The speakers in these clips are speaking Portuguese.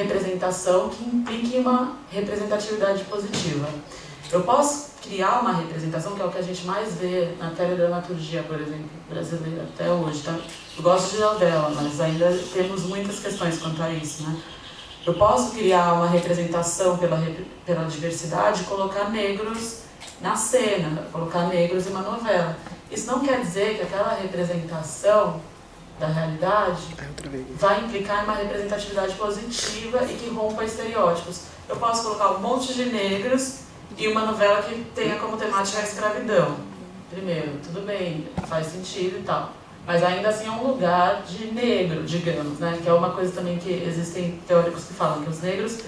representação que implique uma representatividade positiva. Eu posso criar uma representação, que é o que a gente mais vê na teledramaturgia, por exemplo, brasileira, até hoje, tá? Eu gosto de novela, mas ainda temos muitas questões quanto a isso, né? Eu posso criar uma representação pela diversidade e colocar negros na cena, colocar negros em uma novela. Isso não quer dizer que aquela representação da realidade vai implicar em uma representatividade positiva e que rompa estereótipos. Eu posso colocar um monte de negros e uma novela que tenha como temática a escravidão. Primeiro, tudo bem, faz sentido e tal. Mas ainda assim é um lugar de negro, digamos, né? Que é uma coisa também que existem teóricos que falam que os negros,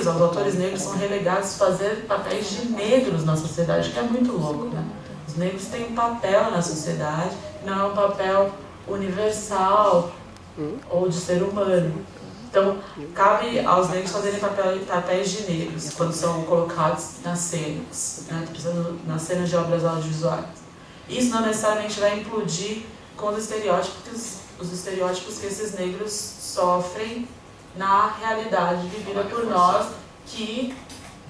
aos autores negros são relegados a fazer papéis de negros na sociedade, que é muito louco, né? Os negros têm um papel na sociedade, não é um papel universal ou de ser humano. Então, cabe aos negros fazerem papéis de negros quando são colocados nas cenas, né? Nas cenas de obras audiovisuais. Isso não necessariamente vai implodir com os estereótipos que esses negros sofrem na realidade vivida por nós, que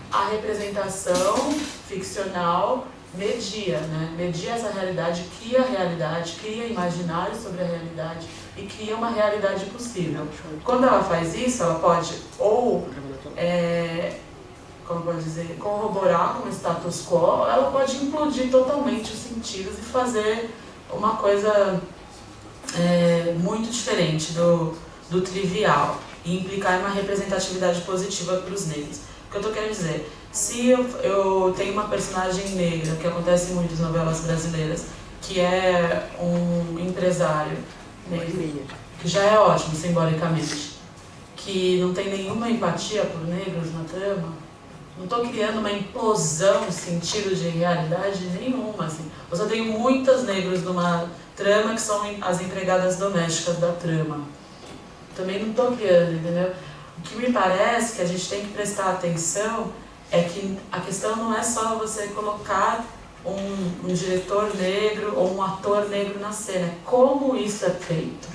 a representação ficcional media, né? Media essa realidade, cria imaginários sobre a realidade e cria uma realidade possível. Quando ela faz isso, ela pode ou como pode dizer, corroborar com o status quo, ela pode implodir totalmente os sentidos e fazer uma coisa muito diferente do trivial e implicar em uma representatividade positiva para os negros. O que eu estou querendo dizer, se eu tenho uma personagem negra, que acontece em muitas novelas brasileiras, que é um empresário negro, que já é ótimo simbolicamente, que não tem nenhuma empatia por negros na trama, não estou criando uma implosão de sentido de realidade nenhuma, assim. Eu só tenho muitos negros numa trama que são as empregadas domésticas da trama. Também não estou criando, entendeu? O que me parece que a gente tem que prestar atenção é que a questão não é só você colocar um diretor negro ou um ator negro na cena, é como isso é feito.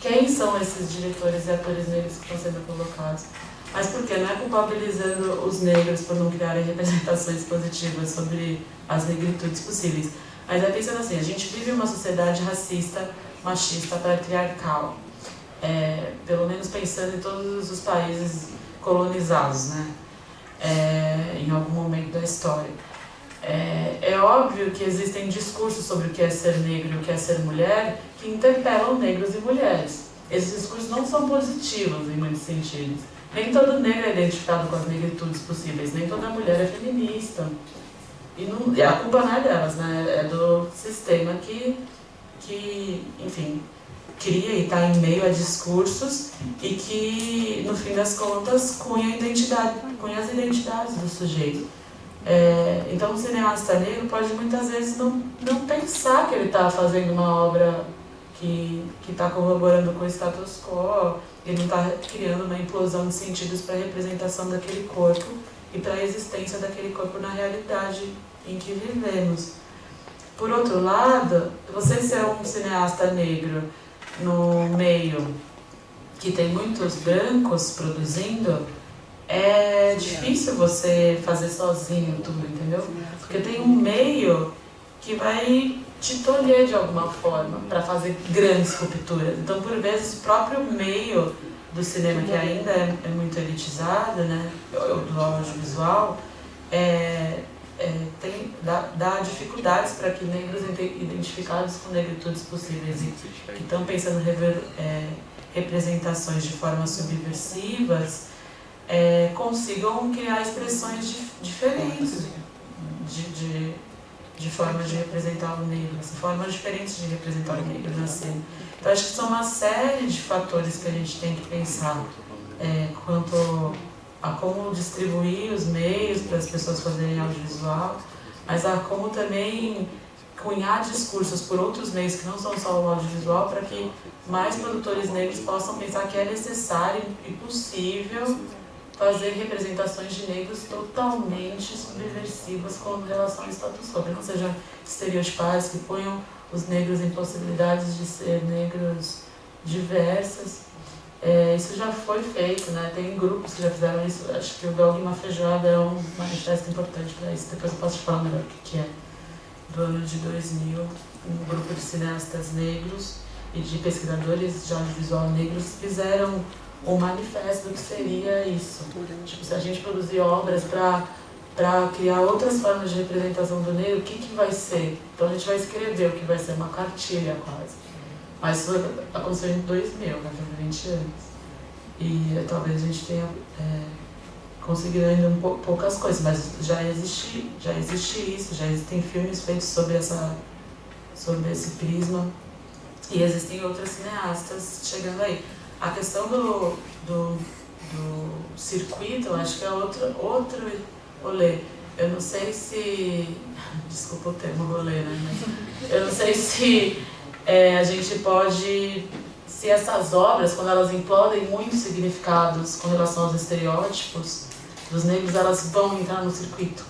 Quem são esses diretores e atores negros que estão sendo colocados? Mas por quê? Não é culpabilizando os negros por não criarem representações positivas sobre as negritudes possíveis. Mas é pensando assim, a gente vive uma sociedade racista, machista, patriarcal. Pelo menos pensando em todos os países colonizados, né? Em algum momento da história. É óbvio que existem discursos sobre o que é ser negro e o que é ser mulher que interpelam negros e mulheres. Esses discursos não são positivos em muitos sentidos. Nem todo negro é identificado com as negritudes possíveis, nem toda mulher é feminista. E a culpa não é delas, né? É do sistema que enfim, cria e está em meio a discursos e que, no fim das contas, cunha as identidades do sujeito. Então, o cineasta negro pode muitas vezes não pensar que ele está fazendo uma obra que está corroborando com o status quo, ele não está criando uma implosão de sentidos para a representação daquele corpo e para a existência daquele corpo na realidade em que vivemos. Por outro lado, você ser um cineasta negro no meio que tem muitos brancos produzindo, é difícil você fazer sozinho tudo, entendeu? Porque tem um meio que vai te tolher de alguma forma para fazer grandes rupturas. Então, por vezes, o próprio meio do cinema, que ainda é muito elitizado, né, do audiovisual, dá dificuldades para que negros identificados com negritudes possíveis e que estão pensando representações de formas subversivas consigam criar expressões diferentes de formas de representar o negro, formas diferentes de representar o negro na cena. Então, acho que são uma série de fatores que a gente tem que pensar quanto a como distribuir os meios para as pessoas fazerem audiovisual, mas a como também cunhar discursos por outros meios que não são só o audiovisual, para que mais produtores negros possam pensar que é necessário e possível fazer representações de negros totalmente subversivas com relação ao status quo, que não sejam estereotipadas, que ponham os negros em possibilidades de ser negros diversas. Isso já foi feito, né? Tem grupos que já fizeram isso. Acho que o Belga e uma Feijoada é um manifesto importante para isso. Depois eu posso te falar melhor o que é. Do ano de 2000, um grupo de cineastas negros e de pesquisadores de audiovisual negros fizeram um manifesto do que seria isso. Tipo, se a gente produzir obras para criar outras formas de representação do negro, o que vai ser? Então a gente vai escrever o que vai ser, uma cartilha quase. Mas isso aconteceu em 2000, né? Foi 20 anos. E talvez a gente tenha conseguido ainda poucas coisas, mas já existe isso, já existem filmes feitos sobre esse prisma e existem outros cineastas chegando aí. A questão do circuito, eu acho que é outro rolê. Eu não sei se... Desculpa o termo rolê, né? Mas eu não sei se a gente pode... Se essas obras, quando elas implodem muitos significados com relação aos estereótipos dos negros, elas vão entrar no circuito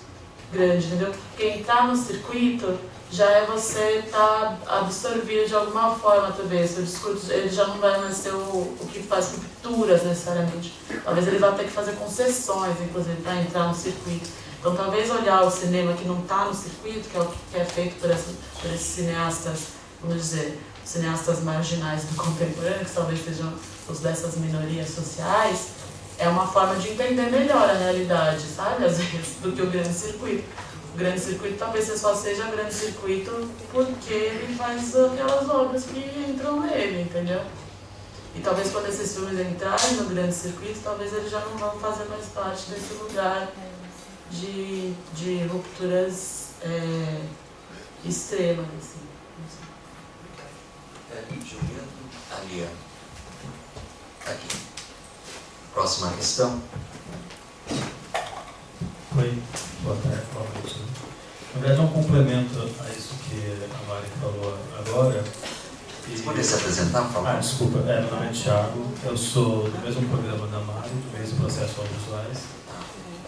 grande, entendeu? Porque entrar no circuito já é você estar absorvido de alguma forma também. Seu discurso ele já não vai mais ser o que faz rupturas necessariamente. Talvez ele vá ter que fazer concessões, inclusive, para entrar no circuito. Então, talvez olhar o cinema que não está no circuito, que é o que é feito por esses cineastas, vamos dizer, cineastas marginais do contemporâneo, que talvez sejam os dessas minorias sociais, é uma forma de entender melhor a realidade, sabe? Às vezes, do que o grande circuito. O grande circuito talvez só seja grande circuito porque ele faz aquelas obras que entram nele, entendeu? E talvez quando esses filmes entrarem no grande circuito, talvez eles já não vão fazer mais parte desse lugar de rupturas extremas, assim. Juliano, ali, aqui. Próxima questão. Oi, boa tarde, boa noite. Na verdade, é um complemento a isso que a Mari falou agora. Você poderia se apresentar, por favor? Desculpa, meu nome é Thiago, eu sou do mesmo programa da Mari, do mesmo processo audiovisuais.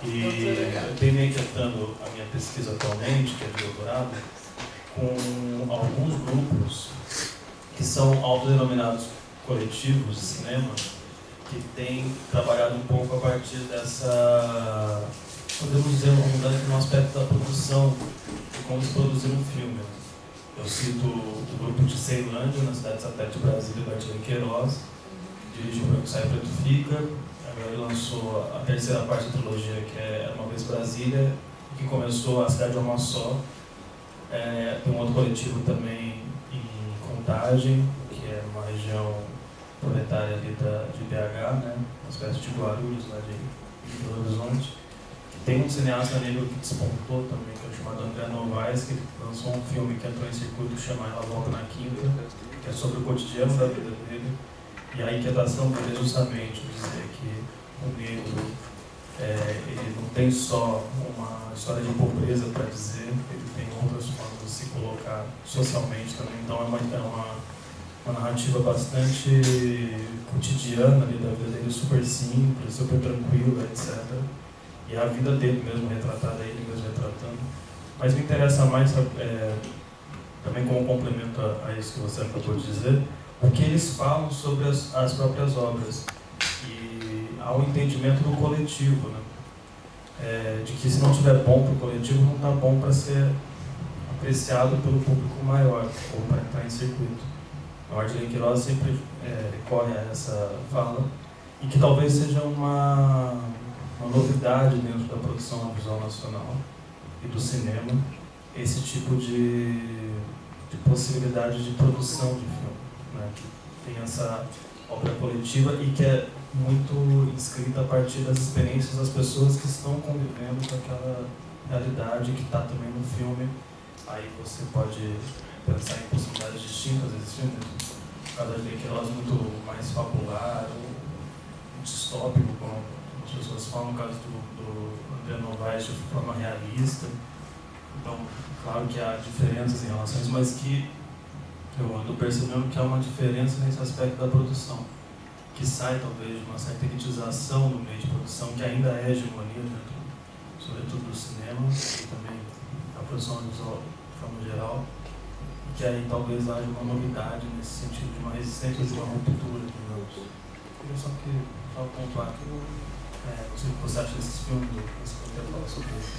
E eu venho me inquietando a minha pesquisa atualmente, que é de doutorado, com alguns grupos que são autodenominados coletivos de cinema, que têm trabalhado um pouco a partir dessa, podemos dizer, uma mudança no aspecto da produção, de como se produzir um filme. Eu cito o grupo de Ceilândia, na cidade de satélite de Brasília, do Artilheiro Queiroz, que dirigiu o Sai Preto Fica. Agora ele lançou a terceira parte da trilogia, que é Uma Vez Brasília, que começou a cidade de Amassó. Tem um outro coletivo também em Contagem, que é uma região proletária ali de BH, né? Uma espécie de Guarulhos, lá de Belo Horizonte. Que tem um cineasta negro que despontou também, que é chamado André Novaes, que lançou um filme que entrou em circuito chamado Ela Volta na Quinta, que é sobre o cotidiano da vida dele. E a inquietação dele é justamente dizer que o negro ele não tem só uma história de pobreza para dizer, ele tem outras formas de se colocar socialmente também. Então é uma narrativa bastante cotidiana ali da vida dele, super simples, super tranquila, etc. E a vida dele mesmo retratada, ele mesmo retratando. Mas me interessa mais, também como complemento a isso que você acabou de dizer, o que eles falam sobre as próprias obras. E há um entendimento do coletivo, né? De que se não estiver bom para o coletivo, não está bom para ser apreciado pelo público maior, ou para entrar em circuito. O Artilheiro Queiroz sempre recorre a essa fala, e que talvez seja uma novidade dentro da produção audiovisual nacional e do cinema, esse tipo de possibilidade de produção de filme, né? Que tem essa obra coletiva e que é muito inscrita a partir das experiências das pessoas que estão convivendo com aquela realidade que está também no filme. Aí você pode pensar em possibilidades distintas desses filmes. O caso de Queiroz muito mais fabular, ou distópico, como as pessoas falam, no caso do André Novaes de forma realista. Então, claro que há diferenças em relação a isso, mas que eu ando percebendo que há uma diferença nesse aspecto da produção, que sai talvez de uma certa elitização do meio de produção, que ainda é hegemonia dentro, sobretudo do cinema e também da produção audiovisual de forma geral, e que aí talvez haja uma novidade nesse sentido de uma resistência, de uma ruptura, digamos. queria só que pontuar que não sei o que você acha desses filmes, você pode falar sobre isso.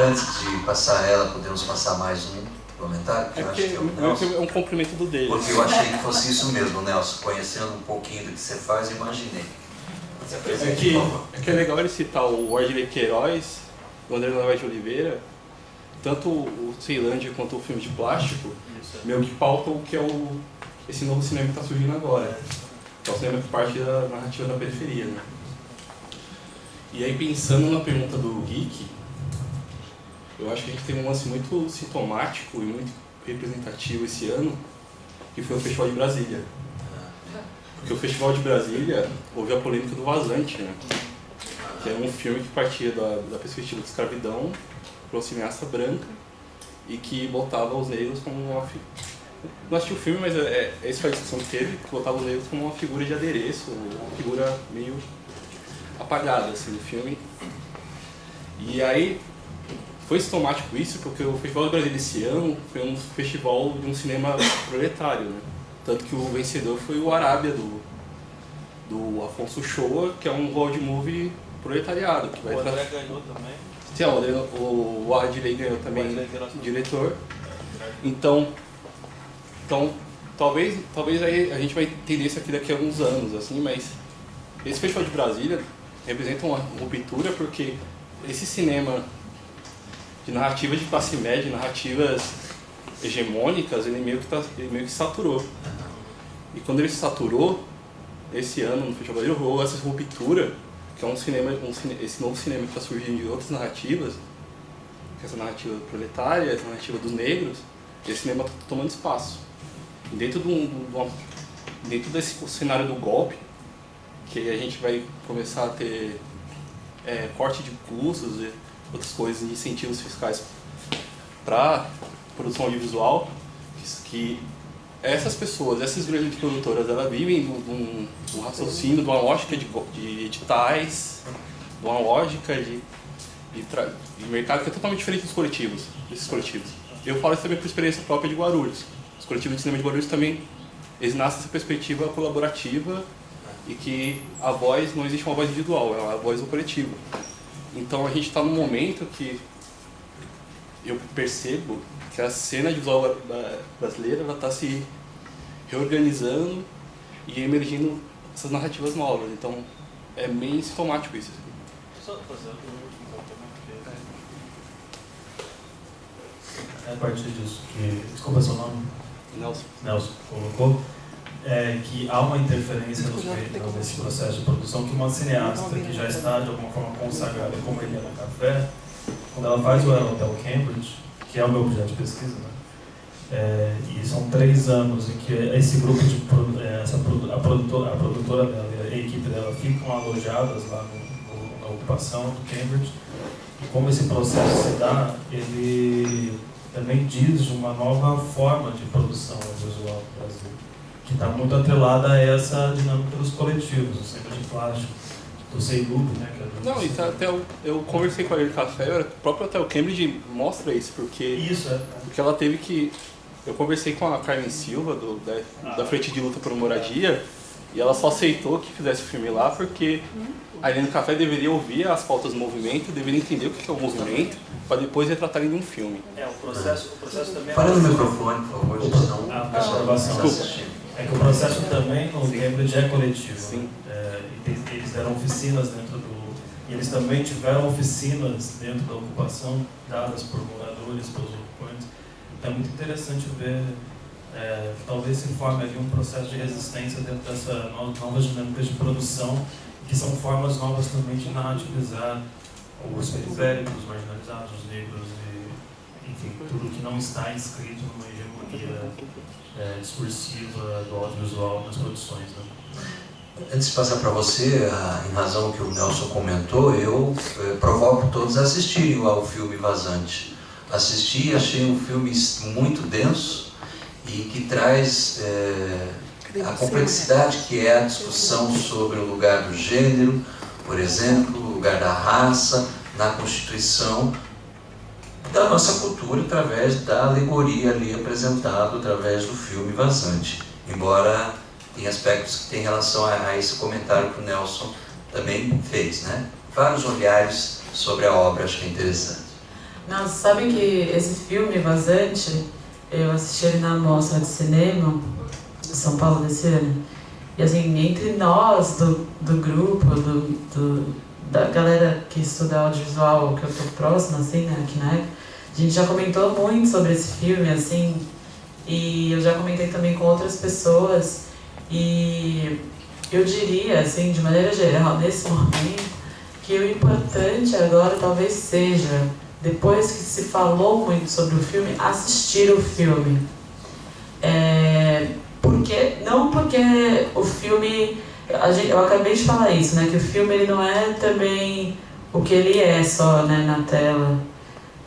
Antes de passar ela, podemos passar mais um comentário? Que eu acho que é o Nelson. É um complemento do dele. Porque eu achei que fosse isso mesmo, Nelson. Conhecendo um pouquinho do que você faz, imaginei. Se apresente, por favor. É que é legal ele citar o Wardley Queiroz, o André Novaes de Oliveira, tanto o Ceilândia quanto o filme de plástico, meio que pautam o que é esse novo cinema que está surgindo agora. Que é o cinema que parte da narrativa da periferia, né? E aí, pensando na pergunta do Geek, eu acho que a gente tem um lance muito sintomático e muito representativo esse ano, que foi o Festival de Brasília. Porque o Festival de Brasília houve a polêmica do Vazante, né? Que era um filme que partia da perspectiva de escravidão para uma cineasta branca e que botava os negros como uma figura. Não assisti o filme, mas essa foi a discussão que teve, que botava os negros como uma figura de adereço, uma figura meio apagada assim, do filme. E aí foi sintomático isso, porque o Festival de Brasília esse ano foi um festival de um cinema proletário, né? Tanto que o vencedor foi o Arábia, do Afonso Shoa, que é um road movie proletariado. Que vai o André ganhou também. Sim, o Adley ganhou também, diretor. Então talvez aí a gente vai entender isso aqui daqui a alguns anos, assim, mas esse Festival de Brasília representa uma ruptura, porque esse cinema de narrativa de classe média, narrativas hegemônicas, ele meio que saturou. E quando ele se saturou, esse ano no Festival Brasileiro rolou essa ruptura, que é esse novo cinema que está surgindo de outras narrativas, que é essa narrativa proletária, essa narrativa dos negros, e esse cinema está tomando espaço. E dentro desse cenário do golpe, que a gente vai começar a ter corte de custos e outras coisas, incentivos fiscais para produção audiovisual, que essas pessoas, essas grandes produtoras, elas vivem de um raciocínio, de uma lógica de editais, de uma lógica de mercado que é totalmente diferente desses coletivos. Eu falo isso também por experiência própria de Guarulhos. Os coletivos de cinema de Guarulhos também, eles nascem dessa perspectiva colaborativa e que a voz, não existe uma voz individual, é a voz do coletivo. Então a gente está num momento que eu percebo que a cena audiovisual brasileira está se reorganizando e emergindo essas narrativas novas. Então é meio sintomático isso. Só fazer um último ponto, É a partir disso que... Desculpa seu nome? Nelson colocou. Que há uma interferência nesse processo de produção, que uma cineasta que já está de alguma forma consagrada, como a Eliana Café, quando ela faz o Hotel Cambridge, que é o meu objeto de pesquisa, né? E são 3 anos em que esse grupo a produtora dela e a equipe dela ficam alojadas lá na ocupação do Cambridge, e como esse processo se dá, ele também diz de uma nova forma de produção audiovisual no Brasil, que está muito atrelada a essa dinâmica dos coletivos, o centro de plástico, do Seilub, né? Não, e até eu conversei com a Eliana Café, o próprio Hotel Cambridge mostra isso, porque ela teve que... Eu conversei com a Carmen Silva, da Frente de Luta por Moradia, e ela só aceitou que fizesse o filme lá porque a Eliana Café deveria ouvir as pautas do movimento, deveria entender o que é o movimento, para depois retratarem de um filme. O processo também... Fala no microfone, por favor, senão a pessoa assistindo. É que o processo também no Cambridge é coletivo. Sim. Eles deram oficinas dentro do... E eles também tiveram oficinas dentro da ocupação, dadas por moradores, pelos ocupantes. Então é muito interessante ver que talvez se forme ali um processo de resistência dentro dessa novas dinâmicas de produção, que são formas novas também de narrativizar os periféricos, os marginalizados, os negros, e, enfim, tudo que não está inscrito numa hegemonia discursiva do audiovisual nas produções, né? Antes de passar para você, em razão do que o Nelson comentou, eu provoco todos a assistirem ao filme Vazante. Assisti e achei um filme muito denso e que traz a complexidade que é a discussão sobre o lugar do gênero, por exemplo, o lugar da raça, na constituição da nossa cultura, através da alegoria ali apresentada através do filme Vazante. Embora tem aspectos que têm relação a esse comentário que o Nelson também fez, né? Vários olhares sobre a obra, acho que é interessante. Não, sabe que esse filme, Vazante, eu assisti ele na Mostra de Cinema de São Paulo desse ano. E assim, entre nós, do grupo, da galera que estuda audiovisual, que eu tô próxima, assim, né, aqui na época, a gente já comentou muito sobre esse filme, assim, e eu já comentei também com outras pessoas, e eu diria, assim, de maneira geral, nesse momento, que o importante agora talvez seja, depois que se falou muito sobre o filme, assistir o filme. Não porque o filme... eu acabei de falar isso, né? Que o filme ele não é também o que ele é só, né, na tela,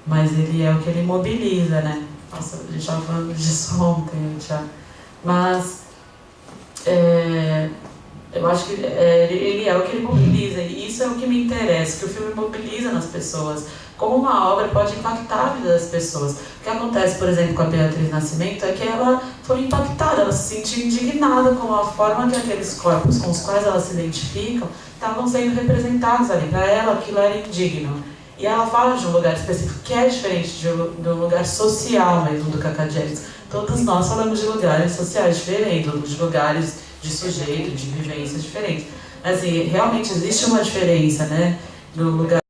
mas ele é o que ele mobiliza, né? Nossa, a gente estava falando disso ontem, Thiago. Mas eu acho que ele é o que ele mobiliza, e isso é o que me interessa, que o filme mobiliza nas pessoas. Como uma obra pode impactar a vida das pessoas. O que acontece, por exemplo, com a Beatriz Nascimento é que ela foi impactada, ela se sentiu indignada com a forma que aqueles corpos com os quais ela se identificam estavam sendo representados ali. Para ela, aquilo era indigno. E ela fala de um lugar específico que é diferente do lugar social mesmo do Cacadjeres. Todos nós falamos de lugares sociais diferentes, de lugares de sujeito, de vivências diferentes. Mas assim, realmente existe uma diferença, né? No lugar